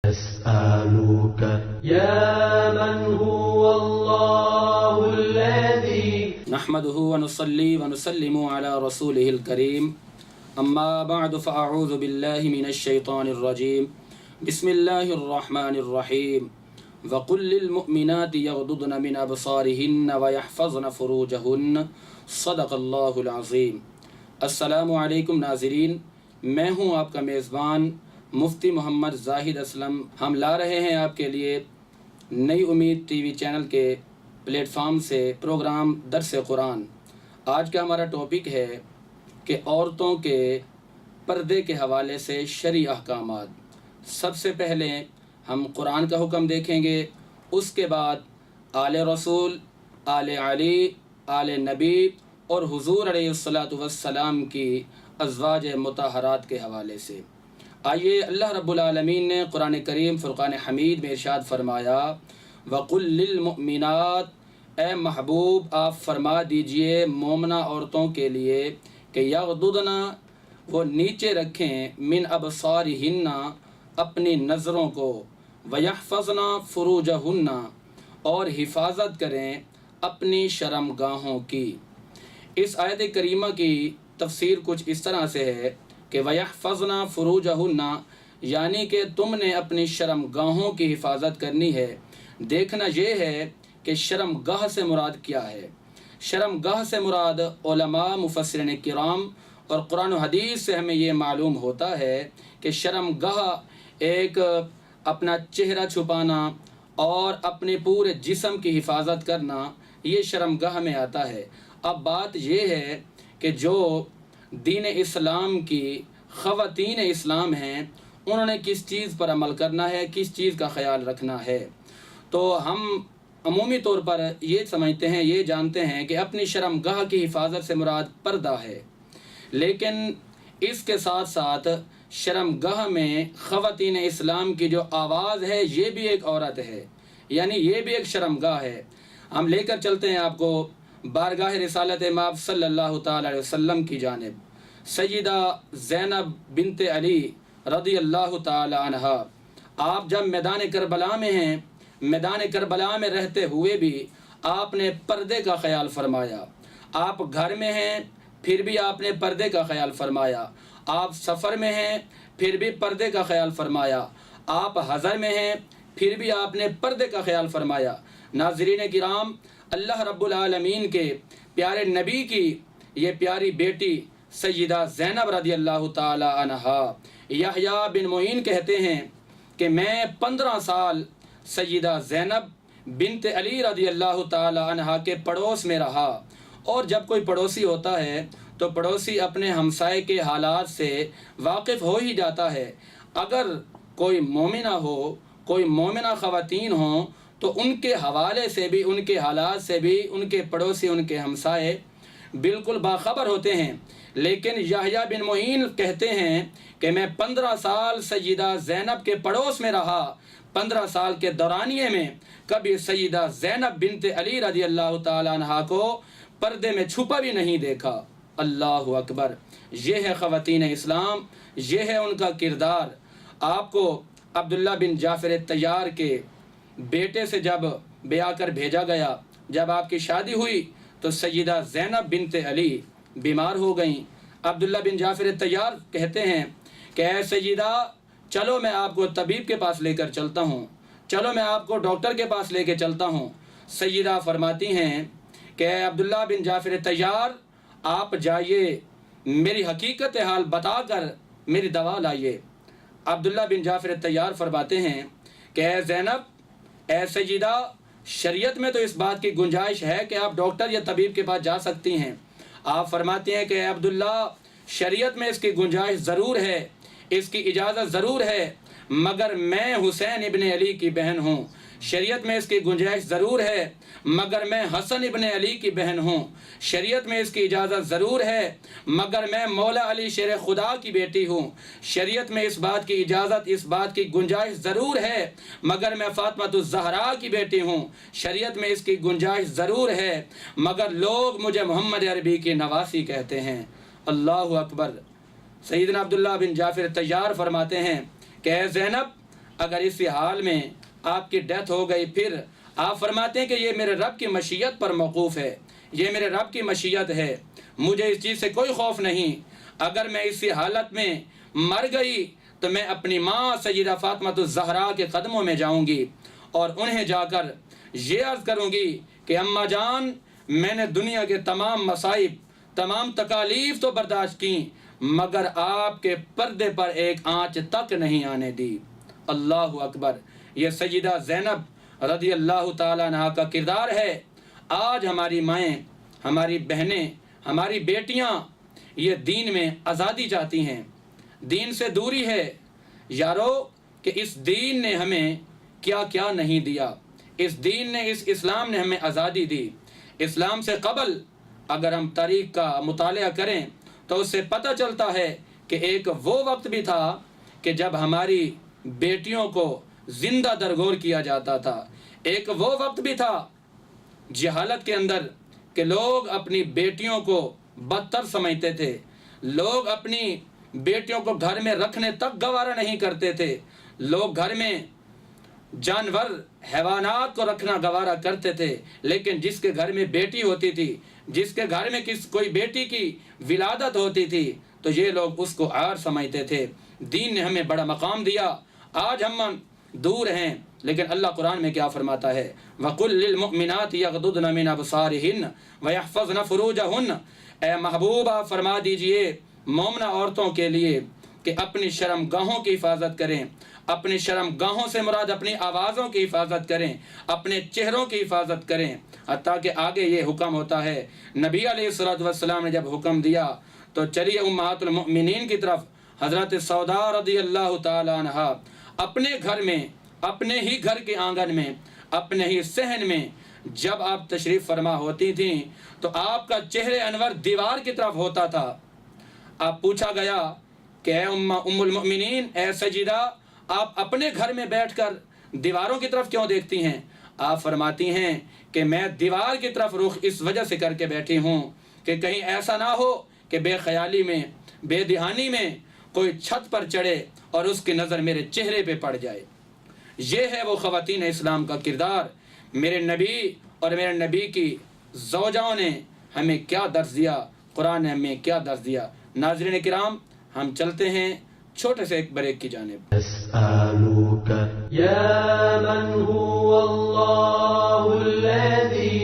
أسألك يا من هو الله الذي نحمده ونصلي ونسلم على رسوله الكريم أما بعد فأعوذ بالله من الشيطان الرجيم بسم الله الرحمن الرحيم وقل للمؤمنات يغضضن من أبصارهن ويحفظن فروجهن صدق اللہ العظیم۔ السلام علیکم ناظرین، میں ہوں آپ کا میزبان مفتی محمد زاہد اسلم۔ ہم لا رہے ہیں آپ کے لیے نئی امید ٹی وی چینل کے پلیٹ فارم سے پروگرام درس قرآن۔ آج کا ہمارا ٹاپک ہے کہ عورتوں کے پردے کے حوالے سے شرعی احکامات۔ سب سے پہلے ہم قرآن کا حکم دیکھیں گے، اس کے بعد آل رسول، آل علی، آل نبی اور حضور علیہ الصلاۃ والسلام کی ازواج مطہرات کے حوالے سے۔ آئیے، اللہ رب العالمین نے قرآن کریم فرقان حمید میں ارشاد فرمایا، وَقُلْ لِلْمُؤْمِنَاتِ، اے محبوب آپ فرما دیجئے مومنہ عورتوں کے لیے کہ یغضضن، وہ نیچے رکھیں، من ابصارہن، اپنی نظروں کو، ویحفظن فروجہن، اور حفاظت کریں اپنی شرمگاہوں کی۔ اس آیت کریمہ کی تفسیر کچھ اس طرح سے ہے کہ وَيَحْفَظْنَ فُرُوجَهُنَّ، یعنی کہ تم نے اپنی شرمگاہوں کی حفاظت کرنی ہے۔ دیکھنا یہ ہے کہ شرمگاہ سے مراد کیا ہے۔ شرمگاہ سے مراد علماء، مفسرین کرام اور قرآن و حدیث سے ہمیں یہ معلوم ہوتا ہے کہ شرمگاہ ایک اپنا چہرہ چھپانا اور اپنے پورے جسم کی حفاظت کرنا، یہ شرمگاہ میں آتا ہے۔ اب بات یہ ہے کہ جو دین اسلام کی خواتین اسلام ہیں، انہوں نے کس چیز پر عمل کرنا ہے، کس چیز کا خیال رکھنا ہے۔ تو ہم عمومی طور پر یہ سمجھتے ہیں، یہ جانتے ہیں کہ اپنی شرمگاہ کی حفاظت سے مراد پردہ ہے، لیکن اس کے ساتھ ساتھ شرمگاہ میں خواتین اسلام کی جو آواز ہے، یہ بھی ایک عورت ہے، یعنی یہ بھی ایک شرمگاہ ہے۔ ہم لے کر چلتے ہیں آپ کو بارگاہ رسالت مآب صلی اللہ تعالی علیہ وسلم کی جانب۔ سیدہ زینب بنت علی رضی اللہ تعالی عنہ، آپ جب میدان کربلا میں ہیں، میدان کربلا میں رہتے ہوئے بھی آپ نے پردے کا خیال فرمایا۔ آپ گھر میں ہیں، پھر بھی آپ نے پردے کا خیال فرمایا۔ آپ سفر میں ہیں، پھر بھی پردے کا خیال فرمایا۔ آپ حضر میں ہیں، پھر بھی آپ نے پردے کا خیال فرمایا۔ ناظرین کرام، اللہ رب العالمین کے پیارے نبی کی یہ پیاری بیٹی سیدہ زینب رضی اللہ تعالی عنہا، یحییٰ بن معین کہتے ہیں کہ میں 15 سال سیدہ زینب بنت علی رضی اللہ تعالی عنہا کے پڑوس میں رہا، اور جب کوئی پڑوسی ہوتا ہے تو پڑوسی اپنے ہمسائے کے حالات سے واقف ہو ہی جاتا ہے۔ اگر کوئی مومنہ ہو، کوئی مومنہ خواتین ہوں، تو ان کے حوالے سے بھی، ان کے حالات سے بھی ان کے پڑوسی، ان کے ہمسائے بالکل باخبر ہوتے ہیں۔ لیکن یحییٰ بن معین کہتے ہیں کہ میں 15 سال سیدہ زینب کے پڑوس میں رہا، 15 سال کے دورانیے میں کبھی سیدہ زینب بنت علی رضی اللہ تعالی عنہا کو پردے میں چھپا بھی نہیں دیکھا۔ اللہ اکبر! یہ ہے خواتین اسلام، یہ ہے ان کا کردار۔ آپ کو عبداللہ بن جعفر طیار کے بیٹے سے جب بیاہ کر بھیجا گیا، جب آپ کی شادی ہوئی تو سیدہ زینب بنت علی بیمار ہو گئیں۔ عبداللہ بن جعفر طیار کہتے ہیں کہ اے سیدہ، چلو میں آپ کو طبیب کے پاس لے کر چلتا ہوں، چلو میں آپ کو ڈاکٹر کے پاس لے کے چلتا ہوں۔ سیدہ فرماتی ہیں کہ اے عبداللہ بن جعفر طیار، آپ جائیے، میری حقیقت حال بتا کر میری دوا لائیے۔ عبداللہ بن جعفر طیار فرماتے ہیں کہ اے زینب، اے سیدہ، شریعت میں تو اس بات کی گنجائش ہے کہ آپ ڈاکٹر یا طبیب کے پاس جا سکتی ہیں۔ آپ فرماتی ہیں کہ اے عبداللہ، شریعت میں اس کی گنجائش ضرور ہے، اس کی اجازت ضرور ہے، مگر میں حسین ابن علی کی بہن ہوں۔ شریعت میں اس کی گنجائش ضرور ہے، مگر میں حسن ابن علی کی بہن ہوں۔ شریعت میں اس کی اجازت ضرور ہے، مگر میں مولا علی شیر خدا کی بیٹی ہوں۔ شریعت میں اس بات کی اجازت، اس بات کی گنجائش ضرور ہے، مگر میں فاطمہ الزہرا کی بیٹی ہوں۔ شریعت میں اس کی گنجائش ضرور ہے، مگر لوگ مجھے محمد عربی کی نواسی کہتے ہیں۔ اللہ اکبر! سیدنا عبداللہ بن جعفر طیار فرماتے ہیں کہ اے زینب، اگر اسی حال میں آپ کی ڈیتھ ہو گئی، پھر آپ فرماتے ہیں کہ یہ میرے رب کی مشیت پر موقوف ہے، یہ میرے رب کی مشیت ہے، مجھے اس چیز سے کوئی خوف نہیں، اگر میں اسی حالت میں مر گئی تو میں اپنی ماں سیدہ فاطمہ الزہرا کے قدموں میں جاؤں گی اور انہیں جا کر یہ عرض کروں گی کہ اماں جان، میں نے دنیا کے تمام مصائب، تمام تکالیف تو برداشت کی، مگر آپ کے پردے پر ایک آنچ تک نہیں آنے دی۔ اللہ اکبر۔ یہ سیدہ زینب رضی اللہ تعالیٰ عنہا کا کردار ہے۔ آج ہماری مائیں، ہماری بہنیں، ہماری بیٹیاں یہ دین میں آزادی چاہتی ہیں، دین سے دوری ہے۔ یارو کہ اس دین نے ہمیں کیا کیا نہیں دیا، اس دین نے، اس اسلام نے ہمیں آزادی دی۔ اسلام سے قبل اگر ہم تاریخ کا مطالعہ کریں تو اس سے پتہ چلتا ہے کہ ایک وہ وقت بھی تھا کہ جب ہماری بیٹیوں کو زندہ درگور کیا جاتا تھا، ایک وہ وقت بھی تھا جہالت کے اندر کہ لوگ اپنی بیٹیوں کو بدتر سمجھتے تھے، لوگ اپنی بیٹیوں کو گھر میں رکھنے تک گوارا نہیں کرتے تھے، لوگ گھر میں جانور، حیوانات کو رکھنا گوارا کرتے تھے، لیکن جس کے گھر میں بیٹی ہوتی تھی، جس کے گھر میں کوئی بیٹی کی ولادت ہوتی تھی تو یہ لوگ اس کو عار سمجھتے تھے۔ دین نے ہمیں بڑا مقام دیا۔ آج ہم دور ہیں، لیکن اللہ قرآن میں کیا فرماتا ہے؟ وَقُلْ لِلْمُؤْمِنَاتِ يَغْضُضْنَ مِنْ أَبْصَارِهِنَّ وَيَحْفَظْنَ فُرُوجَهُنَّ، اے محبوبہ فرما دیجئے مومنہ عورتوں کے لیے کہ اپنی شرم گاہوں کی حفاظت کریں۔ اپنی شرم گاہوں سے مراد اپنی آوازوں کی حفاظت کریں، اپنے چہروں کی حفاظت کریں۔ حتیٰ کہ آگے یہ حکم ہوتا ہے، نبی علیہ الصلوۃ والسلام نے جب حکم دیا تو چلیے امہات المؤمنین کی طرف۔ حضرت سودا رضی اللہ تعالی عنہا اپنے گھر میں، اپنے ہی گھر کے آنگن میں، اپنے ہی صحن میں جب آپ تشریف فرما ہوتی تھیں تو آپ کا چہرے انور دیوار کی طرف ہوتا تھا۔ آپ پوچھا گیا کہ اے ام المؤمنین، اے سیدہ، آپ اپنے گھر میں بیٹھ کر دیواروں کی طرف کیوں دیکھتی ہیں؟ آپ فرماتی ہیں کہ میں دیوار کی طرف رخ اس وجہ سے کر کے بیٹھی ہوں کہ کہیں ایسا نہ ہو کہ بے خیالی میں، بے دہانی میں کوئی چھت پر چڑھے اور اس کی نظر میرے چہرے پہ پڑ جائے۔ یہ ہے وہ خواتین اسلام کا کردار۔ میرے نبی اور میرے نبی کی زوجاؤں نے ہمیں کیا درس دیا، قرآن نے ہمیں کیا درس دیا۔ ناظرین کرام، ہم چلتے ہیں چھوٹے سے ایک بریک کی جانب۔ أسألك يا من هو الله الذي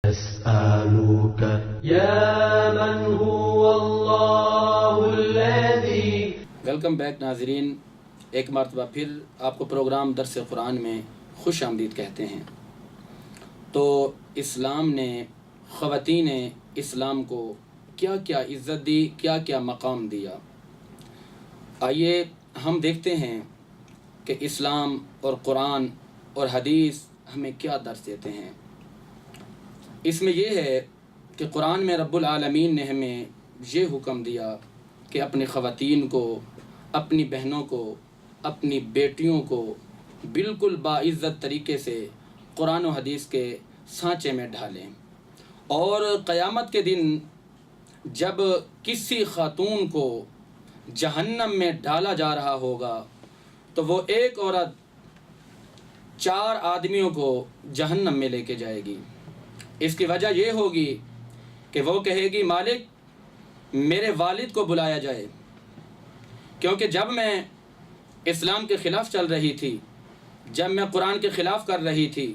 أسألك يا من هو الله الذي۔ ویلکم بیک ناظرین، ایک مرتبہ پھر آپ کو پروگرام درس قرآن میں خوش آمدید کہتے ہیں۔ تو اسلام نے خواتین اسلام کو کیا کیا عزت دی، کیا کیا مقام دیا۔ آئیے ہم دیکھتے ہیں کہ اسلام اور قرآن اور حدیث ہمیں کیا درس دیتے ہیں۔ اس میں یہ ہے کہ قرآن میں رب العالمین نے ہمیں یہ حکم دیا کہ اپنی خواتین کو، اپنی بہنوں کو، اپنی بیٹیوں کو بالکل باعزت طریقے سے قرآن و حدیث کے سانچے میں ڈھالیں، اور قیامت کے دن جب کسی خاتون کو جہنم میں ڈالا جا رہا ہوگا تو وہ ایک عورت 4 آدمیوں کو جہنم میں لے کے جائے گی۔ اس کی وجہ یہ ہوگی کہ وہ کہے گی مالک میرے والد کو بلایا جائے، کیونکہ جب میں اسلام کے خلاف چل رہی تھی، جب میں قرآن کے خلاف کر رہی تھی،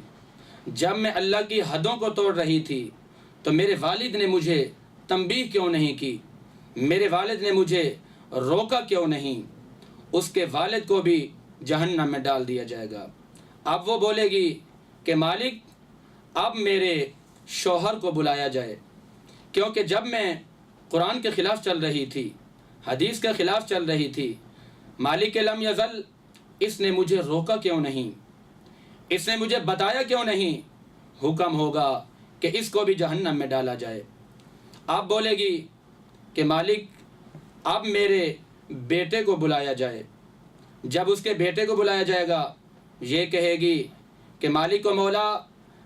جب میں اللہ کی حدوں کو توڑ رہی تھی تو میرے والد نے مجھے تنبیہ کیوں نہیں کی، میرے والد نے مجھے روکا کیوں نہیں۔ اس کے والد کو بھی جہنم میں ڈال دیا جائے گا۔ اب وہ بولے گی کہ مالک اب میرے شوہر کو بلایا جائے، کیونکہ جب میں قرآن کے خلاف چل رہی تھی، حدیث کے خلاف چل رہی تھی، مالک لم یزل اس نے مجھے روکا کیوں نہیں، اس نے مجھے بتایا کیوں نہیں۔ حکم ہوگا کہ اس کو بھی جہنم میں ڈالا جائے۔ اب بولے گی کہ مالک اب میرے بیٹے کو بلایا جائے۔ جب اس کے بیٹے کو بلایا جائے گا، یہ کہے گی کہ مالک و مولا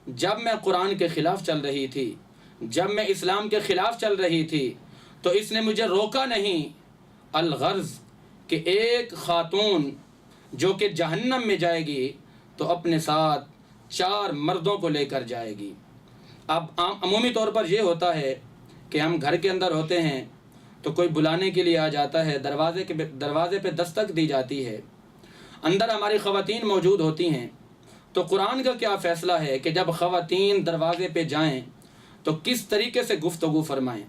جب میں قرآن کے خلاف چل رہی تھی، جب میں اسلام کے خلاف چل رہی تھی تو اس نے مجھے روکا نہیں۔ الغرض کہ ایک خاتون جو کہ جہنم میں جائے گی تو اپنے ساتھ 4 مردوں کو لے کر جائے گی۔ اب عمومی طور پر یہ ہوتا ہے کہ ہم گھر کے اندر ہوتے ہیں تو کوئی بلانے کے لیے آ جاتا ہے، دروازے پہ دستک دی جاتی ہے، اندر ہماری خواتین موجود ہوتی ہیں، تو قرآن کا کیا فیصلہ ہے کہ جب خواتین دروازے پہ جائیں تو کس طریقے سے گفتگو فرمائیں،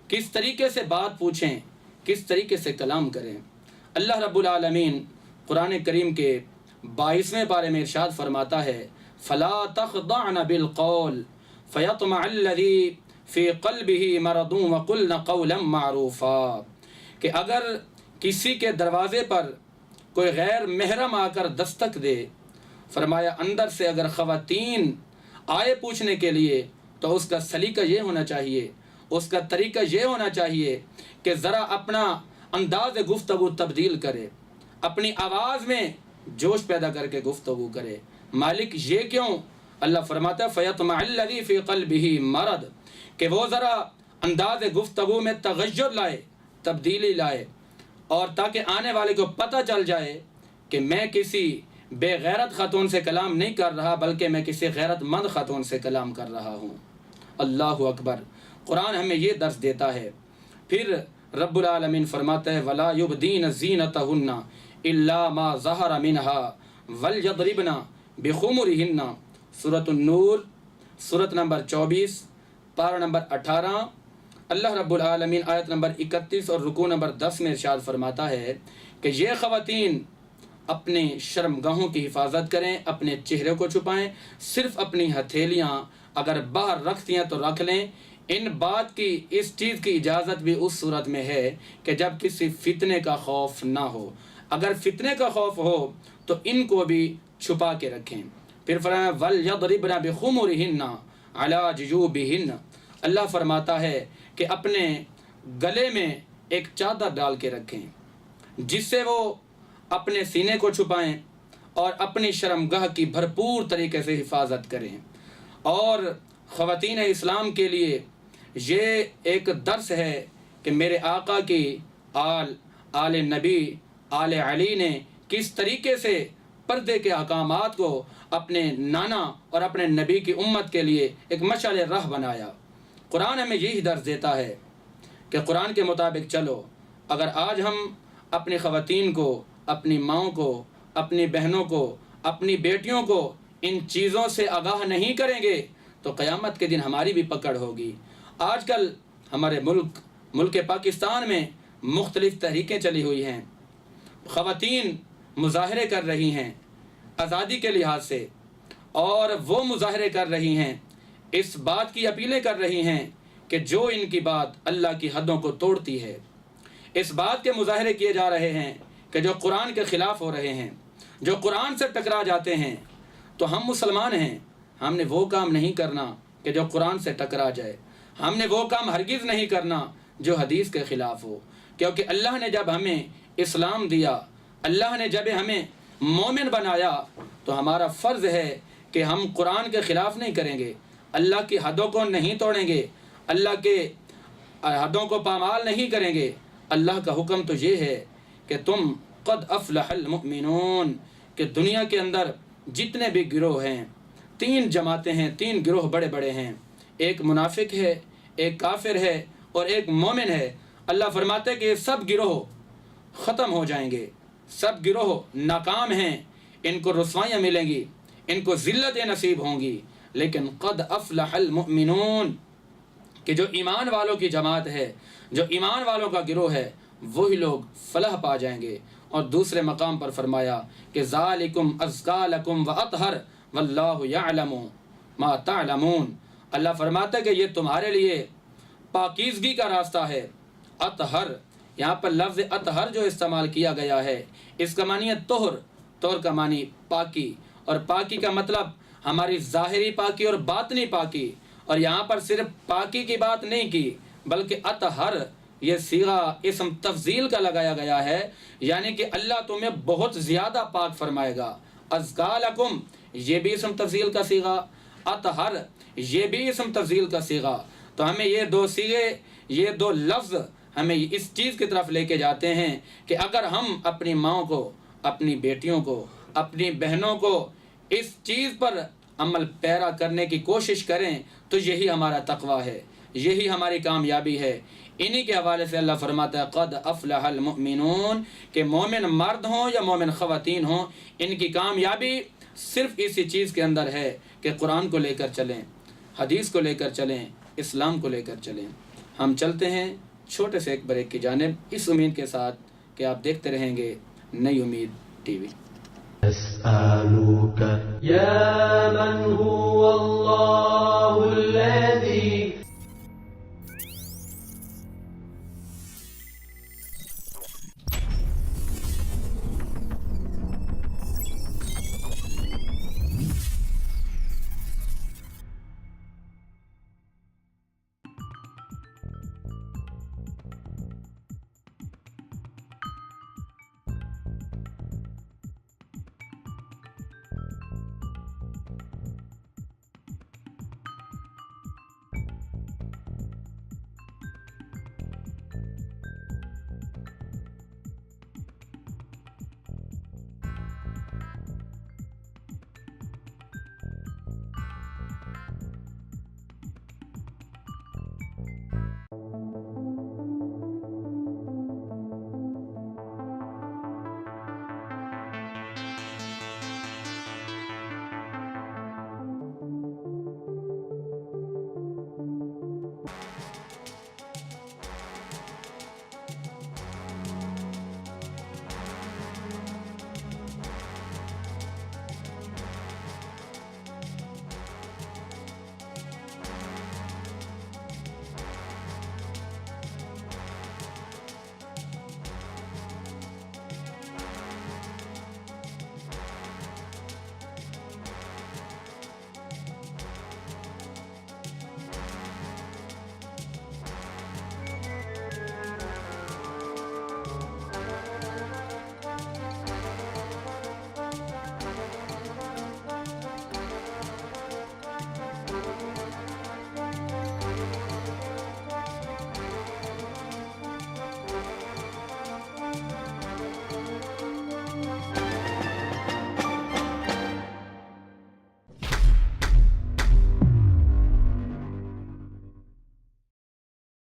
کس طریقے سے بات پوچھیں، کس طریقے سے کلام کریں۔ اللہ رب العالمین قرآن کریم کے 22ویں پارے میں ارشاد فرماتا ہے فَلَا تَخْضَعْنَ بِالْقَوْلِ فَيَطْمَعَ الَّذِي فِي قَلْبِهِ مَرَضٌ وَقُلْنَ قَوْلًا مَّعْرُوفًا، کہ اگر کسی کے دروازے پر کوئی غیر محرم آ کر دستک دے، فرمایا اندر سے اگر خواتین آئے پوچھنے کے لیے تو اس کا سلیقہ یہ ہونا چاہیے، اس کا طریقہ یہ ہونا چاہیے کہ ذرا اپنا انداز گفتگو تبدیل کرے، اپنی آواز میں جوش پیدا کر کے گفتگو کرے۔ مالک یہ کیوں؟ اللہ فرماتا ہے فَيَطْمَعَ الَّذِي فِي قَلْبِهِ مَرَضٌ، کہ وہ ذرا انداز گفتگو میں تغیر لائے، تبدیلی لائے، اور تاکہ آنے والے کو پتہ چل جائے کہ میں کسی بے غیرت خاتون سے کلام نہیں کر رہا بلکہ میں کسی غیرت مند خاتون سے کلام کر رہا ہوں۔ اللہ اکبر۔ قرآن ہمیں یہ درس دیتا ہے۔ پھر رب العالمین فرماتا ہے وَلَا يُبْدِينَ زِينَتَهُنَّ إِلَّا مَا ظَهَرَ مِنْهَا وَلْيَضْرِبْنَ بِخُمُرِهِنَّ سورۃ النور، سورۃ نمبر 24، پارہ نمبر 18۔ اللہ رب العالمین آیت نمبر 31 اور رکوع نمبر 10 میں ارشاد فرماتا ہے کہ یہ خواتین اپنے شرمگاہوں کی حفاظت کریں، اپنے چہرے کو چھپائیں، صرف اپنی ہتھیلیاں اگر باہر رکھتی ہیں تو رکھ لیں۔ ان بات کی، اس چیز کی اجازت بھی اس صورت میں ہے کہ جب کسی فتنے کا خوف نہ ہو۔ اگر فتنے کا خوف ہو تو ان کو بھی چھپا کے رکھیں۔ پھر فرمایا وَلْيَضْرِبْنَ بِخُمُرِهِنَّ عَلَى جُيُوبِهِنَّ، اللہ فرماتا ہے کہ اپنے گلے میں ایک چادر ڈال کے رکھیں جس سے وہ اپنے سینے کو چھپائیں اور اپنی شرمگاہ کی بھرپور طریقے سے حفاظت کریں۔ اور خواتین اسلام کے لیے یہ ایک درس ہے کہ میرے آقا کی آل نبی آل علی نے کس طریقے سے پردے کے احکامات کو اپنے نانا اور اپنے نبی کی امت کے لیے ایک مشعل راہ بنایا۔ قرآن ہمیں یہی درس دیتا ہے کہ قرآن کے مطابق چلو۔ اگر آج ہم اپنی خواتین کو، اپنی ماؤں کو، اپنی بہنوں کو، اپنی بیٹیوں کو ان چیزوں سے آگاہ نہیں کریں گے تو قیامت کے دن ہماری بھی پکڑ ہوگی۔ آج کل ہمارے ملک پاکستان میں مختلف تحریکیں چلی ہوئی ہیں، خواتین مظاہرے کر رہی ہیں آزادی کے لحاظ سے، اور وہ مظاہرے کر رہی ہیں اس بات کی اپیلیں کر رہی ہیں کہ جو ان کی بات اللہ کی حدوں کو توڑتی ہے، اس بات کے مظاہرے کیے جا رہے ہیں کہ جو قرآن کے خلاف ہو رہے ہیں، جو قرآن سے ٹکرا جاتے ہیں، تو ہم مسلمان ہیں، ہم نے وہ کام نہیں کرنا کہ جو قرآن سے ٹکرا جائے، ہم نے وہ کام ہرگز نہیں کرنا جو حدیث کے خلاف ہو، کیونکہ اللہ نے جب ہمیں اسلام دیا، اللہ نے جب ہمیں مومن بنایا، تو ہمارا فرض ہے کہ ہم قرآن کے خلاف نہیں کریں گے، اللہ کی حدوں کو نہیں توڑیں گے، اللہ کے حدوں کو پامال نہیں کریں گے۔ اللہ کا حکم تو یہ ہے کہ تم قد افلح المؤمنون، کہ دنیا کے اندر جتنے بھی گروہ ہیں، 3 جماعتیں ہیں، 3 گروہ بڑے بڑے ہیں، ایک منافق ہے، ایک کافر ہے اور ایک مومن ہے۔ اللہ فرماتے ہیں کہ یہ سب گروہ ختم ہو جائیں گے، سب گروہ ناکام ہیں، ان کو رسوائیاں ملیں گی، ان کو ذلتیں نصیب ہوں گی، لیکن قد افلح المؤمنون، کہ جو ایمان والوں کی جماعت ہے، جو ایمان والوں کا گروہ ہے، وہی لوگ فلاح پا جائیں گے۔ اور دوسرے مقام پر فرمایا کہ ذالکم ازکا لکم واطہر واللہ یعلم ما تعلمون۔ اللہ فرماتا ہے کہ یہ تمہارے لیے پاکیزگی کا راستہ ہے۔ اطہر، یہاں پر لفظ اطہر جو استعمال کیا گیا ہے، اس کا معنی ہے طہر، طہر کا معنی پاکی، اور پاکی کا مطلب ہماری ظاہری پاکی اور باطنی پاکی، اور یہاں پر صرف پاکی کی بات نہیں کی بلکہ اطہر یہ صیغہ اسم تفضیل کا لگایا گیا ہے، یعنی کہ اللہ تمہیں بہت زیادہ پاک فرمائے گا۔ ازکا لکم یہ بھی اسم تفضیل کا صیغہ، اطہر یہ بھی اسم تفضیل کا صیغہ، تو ہمیں یہ 2 صیغے، یہ 2 لفظ ہمیں اس چیز کی طرف لے کے جاتے ہیں کہ اگر ہم اپنی ماں کو، اپنی بیٹیوں کو، اپنی بہنوں کو اس چیز پر عمل پیرا کرنے کی کوشش کریں تو یہی ہمارا تقویٰ ہے، یہی ہماری کامیابی ہے۔ انہی کے حوالے سے اللہ فرماتا ہے قد افلح المؤمنون، کہ مومن مرد ہوں یا مومن خواتین ہوں، ان کی کامیابی صرف اسی چیز کے اندر ہے کہ قرآن کو لے کر چلیں، حدیث کو لے کر چلیں، اسلام کو لے کر چلیں۔ ہم چلتے ہیں چھوٹے سے ایک بریک کی جانب، اس امید کے ساتھ کہ آپ دیکھتے رہیں گے نئی امید ٹی وی۔ أسألك يا من هو الله الذي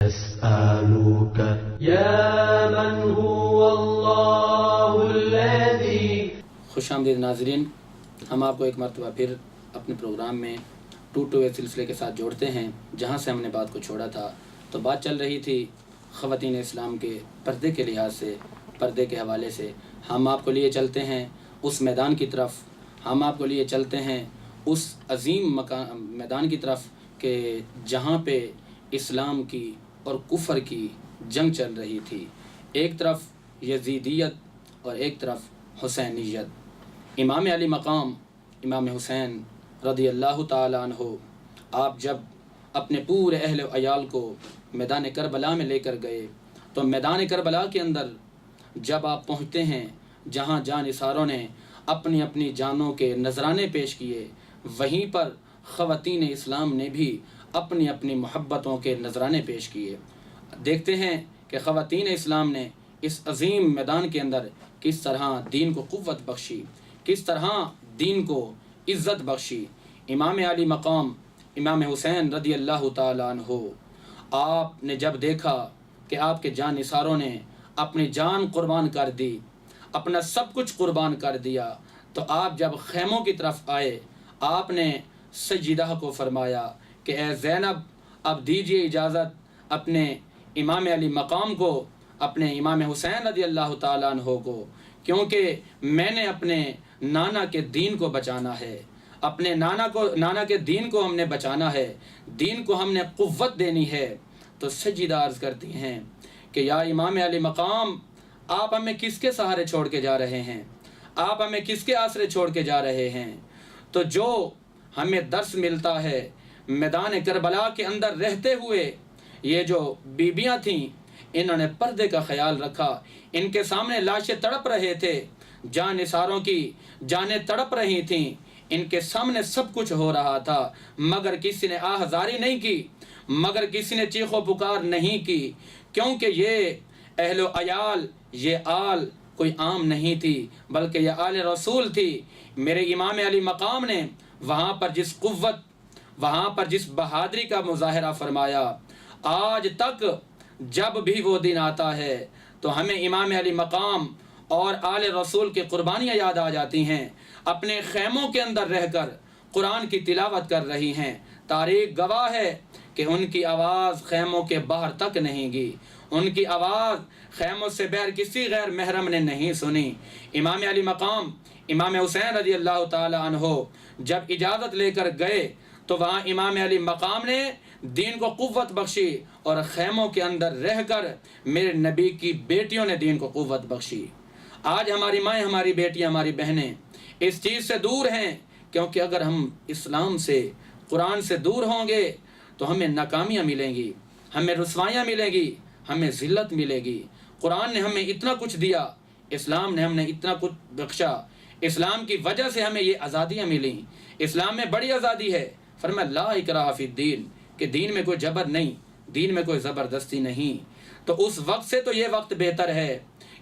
أسألك يا من هو الله الذي۔ خوش آمدید ناظرین، ہم آپ کو ایک مرتبہ پھر اپنے پروگرام میں 2 سلسلے کے ساتھ جوڑتے ہیں، جہاں سے ہم نے بات کو چھوڑا تھا۔ تو بات چل رہی تھی خواتین اسلام کے پردے کے لحاظ سے، پردے کے حوالے سے۔ ہم آپ کو لیے چلتے ہیں اس میدان کی طرف، ہم آپ کو لیے چلتے ہیں اس عظیم میدان کی طرف کہ جہاں پہ اسلام کی اور کفر کی جنگ چل رہی تھی، ایک طرف یزیدیت اور ایک طرف حسینیت، امام علی مقام امام حسین رضی اللہ تعالیٰ عنہ آپ جب اپنے پورے اہل و عیال کو میدان کربلا میں لے کر گئے تو میدان کربلا کے اندر جب آپ پہنچتے ہیں جہاں جان نثاروں نے اپنی اپنی جانوں کے نذرانے پیش کیے، وہیں پر خواتین اسلام نے بھی اپنی اپنی محبتوں کے نذرانے پیش کیے۔ دیکھتے ہیں کہ خواتین اسلام نے اس عظیم میدان کے اندر کس طرح دین کو قوت بخشی، کس طرح دین کو عزت بخشی۔ امام علی مقام امام حسین رضی اللہ تعالیٰ عنہ آپ نے جب دیکھا کہ آپ کے جان نثاروں نے اپنی جان قربان کر دی، اپنا سب کچھ قربان کر دیا، تو آپ جب خیموں کی طرف آئے آپ نے سیدہ کو فرمایا کہ اے زینب اب دیجئے اجازت اپنے امام علی مقام کو، اپنے امام حسین رضی اللہ تعالیٰ عنہ کو، کیونکہ میں نے اپنے نانا کے دین کو بچانا ہے، اپنے نانا کے دین کو ہم نے بچانا ہے، دین کو ہم نے قوت دینی ہے۔ تو سیدہ عرض کرتی ہیں کہ یا امام علی مقام، آپ ہمیں کس کے سہارے چھوڑ کے جا رہے ہیں؟ آپ ہمیں کس کے آسرے چھوڑ کے جا رہے ہیں؟ تو جو ہمیں درس ملتا ہے میدان کربلا کے اندر رہتے ہوئے، یہ جو بیبیاں تھیں انہوں نے پردے کا خیال رکھا، ان کے سامنے لاشیں تڑپ رہے تھے، جان نثاروں کی جانیں تڑپ رہی تھیں، ان کے سامنے سب کچھ ہو رہا تھا، مگر کسی نے آہذاری نہیں کی، مگر کسی نے چیخ و پکار نہیں کی، کیونکہ یہ اہل و عیال، یہ آل کوئی عام نہیں تھی بلکہ یہ آل رسول تھی۔ میرے امام علی مقام نے وہاں پر جس قوت، وہاں پر جس بہادری کا مظاہرہ فرمایا، آج تک جب بھی وہ دن آتا ہے تو ہمیں امام علی مقام اور آل رسول کی قربانیاں یاد آ جاتی ہیں۔ اپنے خیموں کے اندر رہ کر قرآن کی تلاوت کر رہی ہیں، تاریخ گواہ ہے کہ ان کی آواز خیموں کے باہر تک نہیں گئی، ان کی آواز خیموں سے بغیر کسی غیر محرم نے نہیں سنی۔ امام علی مقام امام حسین رضی اللہ تعالی عنہ جب اجازت لے کر گئے تو وہاں امام علی مقام نے دین کو قوت بخشی، اور خیموں کے اندر رہ کر میرے نبی کی بیٹیوں نے دین کو قوت بخشی۔ آج ہماری مائیں، ہماری بیٹیاں، ہماری بہنیں اس چیز سے دور ہیں، کیونکہ اگر ہم اسلام سے، قرآن سے دور ہوں گے تو ہمیں ناکامیاں ملیں گی، ہمیں رسوائیاں ملیں گی، ہمیں ذلت ملے گی۔ قرآن نے ہمیں اتنا کچھ دیا، اسلام نے ہمیں اتنا کچھ بخشا، اسلام کی وجہ سے ہمیں یہ آزادیاں ملیں۔ اسلام میں بڑی آزادی ہے، فرمایا لا اکراہ فی الدین، کہ دین میں کوئی جبر نہیں، دین میں کوئی زبردستی نہیں۔ تو اس وقت سے تو یہ وقت بہتر ہے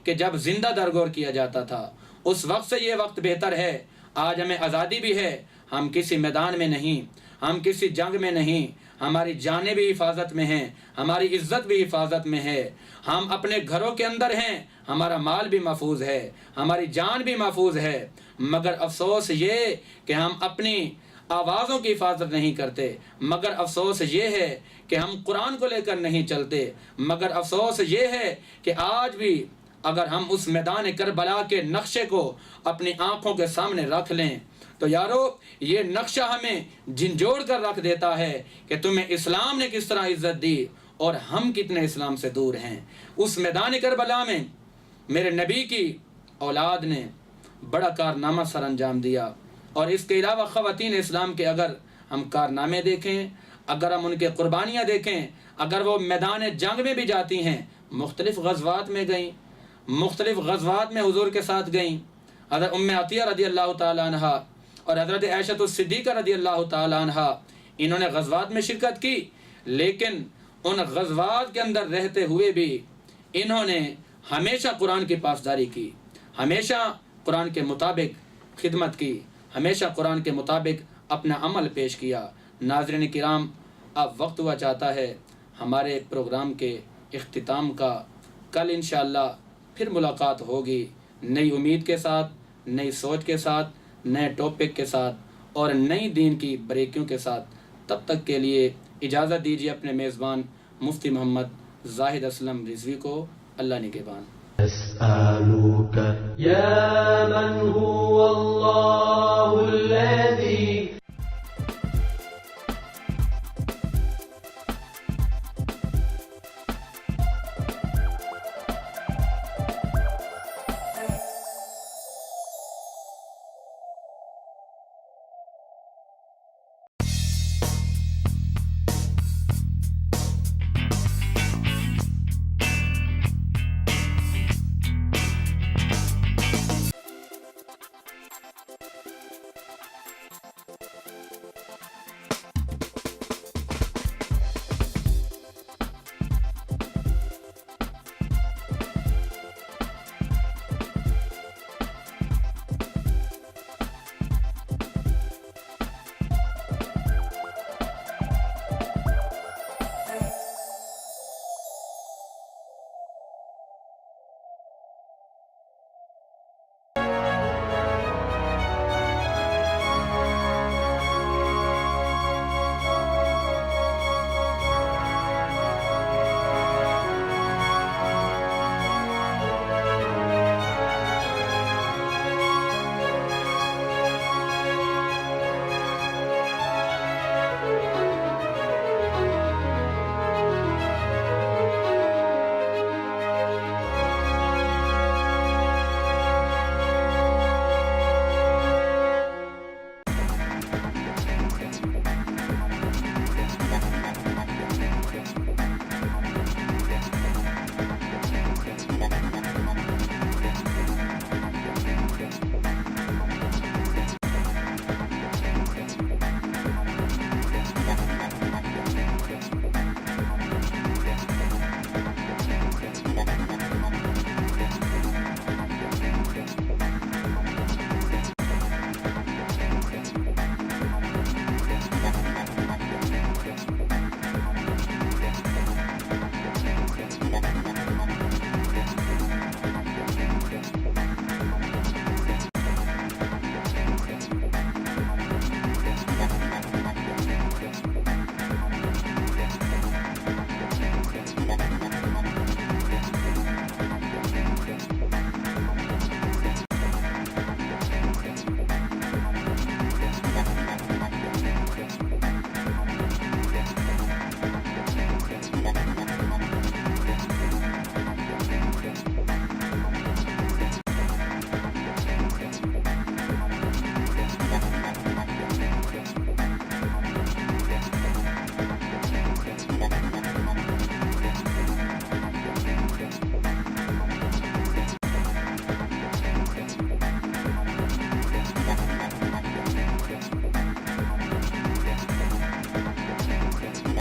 کہ جب زندہ درگور کیا جاتا تھا، اس وقت سے یہ وقت بہتر ہے۔ آج ہمیں آزادی بھی ہے، ہم کسی میدان میں نہیں، ہم کسی جنگ میں نہیں، ہماری جانیں بھی حفاظت میں ہیں، ہماری عزت بھی حفاظت میں ہے، ہم اپنے گھروں کے اندر ہیں، ہمارا مال بھی محفوظ ہے، ہماری جان بھی محفوظ ہے، مگر افسوس یہ کہ ہم اپنی آوازوں کی حفاظت نہیں کرتے، مگر افسوس یہ ہے کہ ہم قرآن کو لے کر نہیں چلتے، مگر افسوس یہ ہے کہ آج بھی اگر ہم اس میدان کربلا کے نقشے کو اپنی آنکھوں کے سامنے رکھ لیں تو یارو یہ نقشہ ہمیں جھنجھوڑ کر رکھ دیتا ہے کہ تمہیں اسلام نے کس طرح عزت دی اور ہم کتنے اسلام سے دور ہیں۔ اس میدان کربلا میں میرے نبی کی اولاد نے بڑا کارنامہ سر انجام دیا، اور اس کے علاوہ خواتین اسلام کے اگر ہم کارنامے دیکھیں، اگر ہم ان کے قربانیاں دیکھیں، اگر وہ میدان جنگ میں بھی جاتی ہیں، مختلف غزوات میں گئیں، مختلف غزوات میں حضور کے ساتھ گئیں، حضرت ام عطیہ رضی اللہ تعالی عنہ اور حضرت عائشہ الصدیقہ رضی اللہ تعالی عنہ انہوں نے غزوات میں شرکت کی، لیکن ان غزوات کے اندر رہتے ہوئے بھی انہوں نے ہمیشہ قرآن کی پاسداری کی، ہمیشہ قرآن کے مطابق خدمت کی، ہمیشہ قرآن کے مطابق اپنا عمل پیش کیا۔ ناظرین کرام، اب وقت ہوا چاہتا ہے ہمارے پروگرام کے اختتام کا۔ کل انشاءاللہ پھر ملاقات ہوگی نئی امید کے ساتھ، نئی سوچ کے ساتھ، نئے ٹاپک کے ساتھ اور نئی دین کی بریکیوں کے ساتھ۔ تب تک کے لیے اجازت دیجیے اپنے میزبان مفتی محمد زاہد اسلم رضوی کو۔ اللہ نگہبان۔ أسألك يا من هو الله